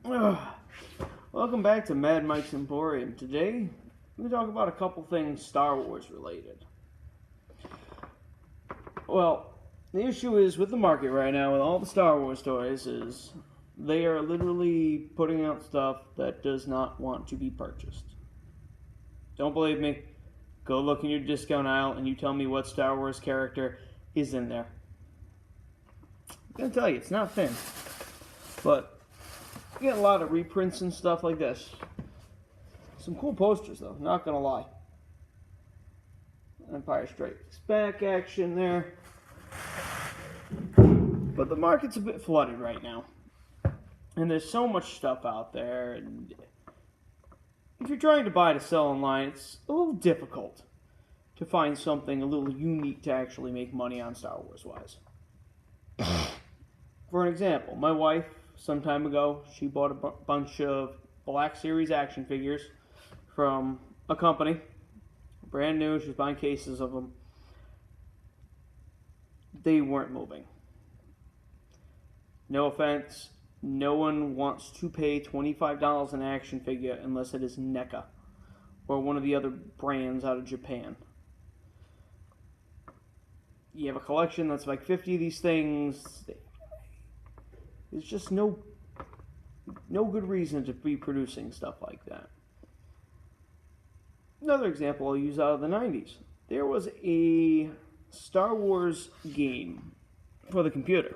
Ugh. Welcome back to Mad Mike's Emporium. Today, we talk about a couple things Star Wars related. Well, the issue is with the market right now with all the Star Wars toys is they are literally putting out stuff that does not want to be purchased. Don't believe me? Go look in your discount aisle and you tell me what Star Wars character is in there. I'm gonna tell you, it's not thin. But you get a lot of reprints and stuff like this. Some cool posters though, not gonna lie. Empire Strikes Back action there. But the market's a bit flooded right now. And there's so much stuff out there. And if you're trying to buy to sell online, it's a little difficult to find something a little unique to actually make money on Star Wars wise. For an example, my wife, some time ago, she bought a bunch of Black Series action figures from a company. Brand new, she was buying cases of them. They weren't moving. No offense, no one wants to pay $25 an action figure unless it is NECA or one of the other brands out of Japan. You have a collection that's like 50 of these things. There's just no good reason to be producing stuff like that. Another example I'll use out of the 90s. There was a Star Wars game for the computer.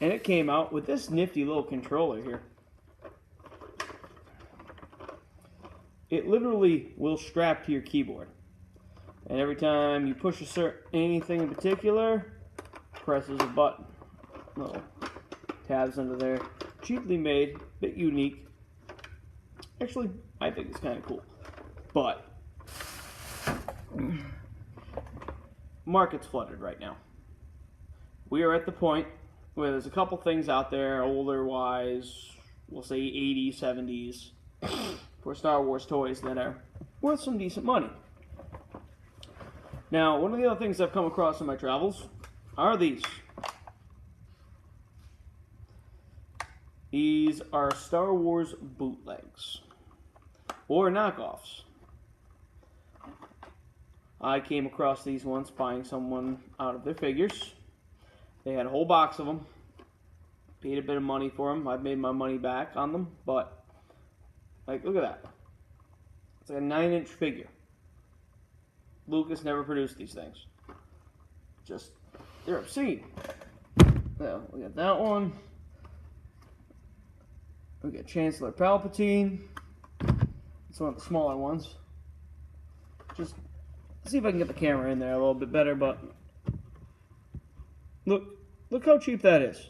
And it came out with this nifty little controller here. It literally will strap to your keyboard. And every time you push anything in particular, presses a button. Little tabs under there. Cheaply made, bit unique. Actually, I think it's kind of cool. But market's flooded right now. We are at the point where there's a couple things out there, older wise, we'll say 80s, 70s, for Star Wars toys that are worth some decent money. Now, one of the other things I've come across in my travels are these. These are Star Wars bootlegs, or knockoffs. I came across these once buying someone out of their figures. They had a whole box of them. Paid a bit of money for them. I've made my money back on them, but like, look at that. It's like a 9-inch figure. Lucas never produced these things. Just, they're obscene. Yeah, we got that one. We got Chancellor Palpatine. It's one of the smaller ones. Just see if I can get the camera in there a little bit better, but look how cheap that is.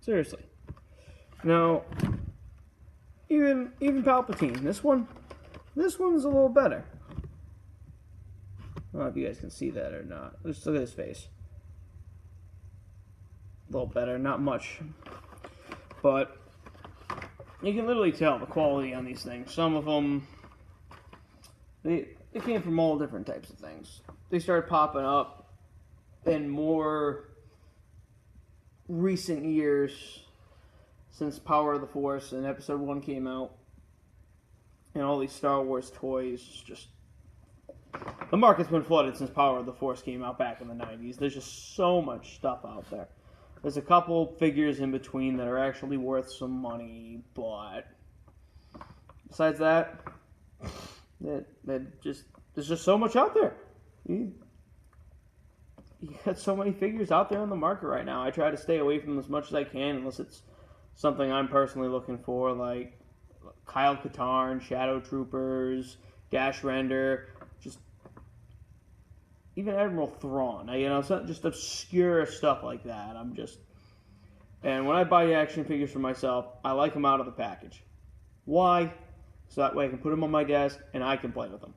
Seriously. Now, even Palpatine, this one's a little better. I don't know if you guys can see that or not. Just look at his face. A little better, not much. But you can literally tell the quality on these things. Some of them, they came from all different types of things. They started popping up in more recent years since Power of the Force and Episode 1 came out. And all these Star Wars toys, just the market's been flooded since Power of the Force came out back in the 90s. There's just so much stuff out there. There's a couple figures in between that are actually worth some money, but besides that, there's just so much out there. You got so many figures out there on the market right now. I try to stay away from them as much as I can, unless it's something I'm personally looking for, like Kyle Katarn, Shadow Troopers, Dash Render, just even Admiral Thrawn. It's not just obscure stuff like that. And when I buy action figures for myself, I like them out of the package. Why? So that way I can put them on my desk and I can play with them.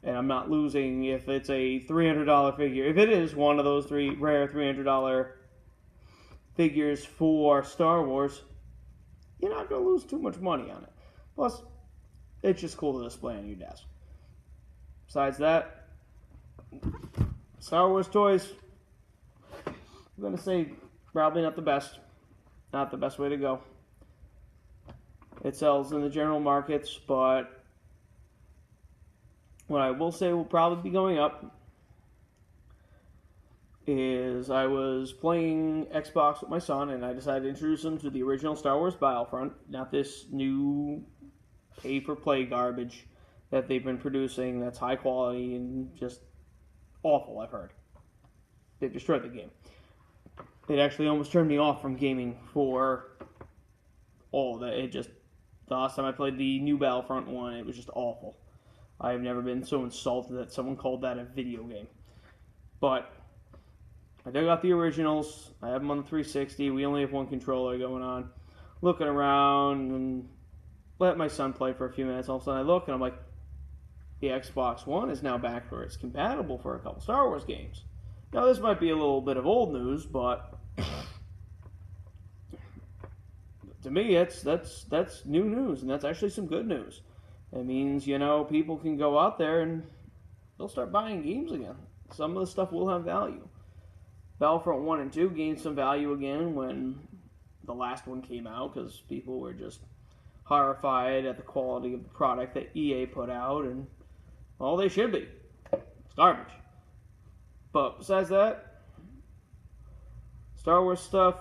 And I'm not losing if it's a $300 figure. If it is one of those rare $300 figures for Star Wars, you're not going to lose too much money on it. Plus, it's just cool to display on your desk. Besides that, Star Wars toys, I'm going to say probably not the best. Not the best way to go. It sells in the general markets, but what I will say will probably be going up is I was playing Xbox with my son, and I decided to introduce him to the original Star Wars Battlefront, not this new pay-for-play garbage that they've been producing that's high quality and just awful, I've heard. They've destroyed the game. It actually almost turned me off from gaming for all of that. The last time I played the new Battlefront one, it was just awful. I have never been so insulted that someone called that a video game. But I dug out the originals. I have them on the 360. We only have one controller going on. Looking around and let my son play for a few minutes. All of a sudden I look and I'm like, the Xbox One is now back where it's compatible for a couple Star Wars games. Now this might be a little bit of old news, but to me that's new news, and that's actually some good news. It means, people can go out there and they'll start buying games again. Some of the stuff will have value. Battlefront 1 and 2 gained some value again when the last one came out because people were just horrified at the quality of the product that EA put out, and, well, they should be. It's garbage. But besides that, Star Wars stuff,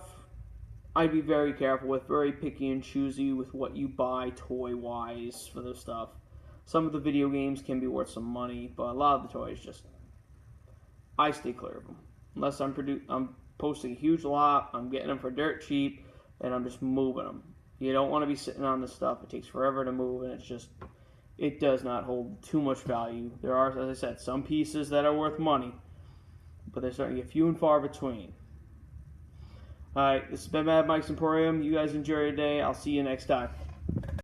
I'd be very careful with, very picky and choosy with what you buy toy-wise for this stuff. Some of the video games can be worth some money, but a lot of the toys I stay clear of them. Unless I'm posting a huge lot, I'm getting them for dirt cheap, and I'm just moving them. You don't want to be sitting on this stuff. It takes forever to move, and it does not hold too much value. There are, as I said, some pieces that are worth money, but they're starting to get few and far between. Alright, this has been Mad Mike's Emporium. You guys enjoy your day. I'll see you next time.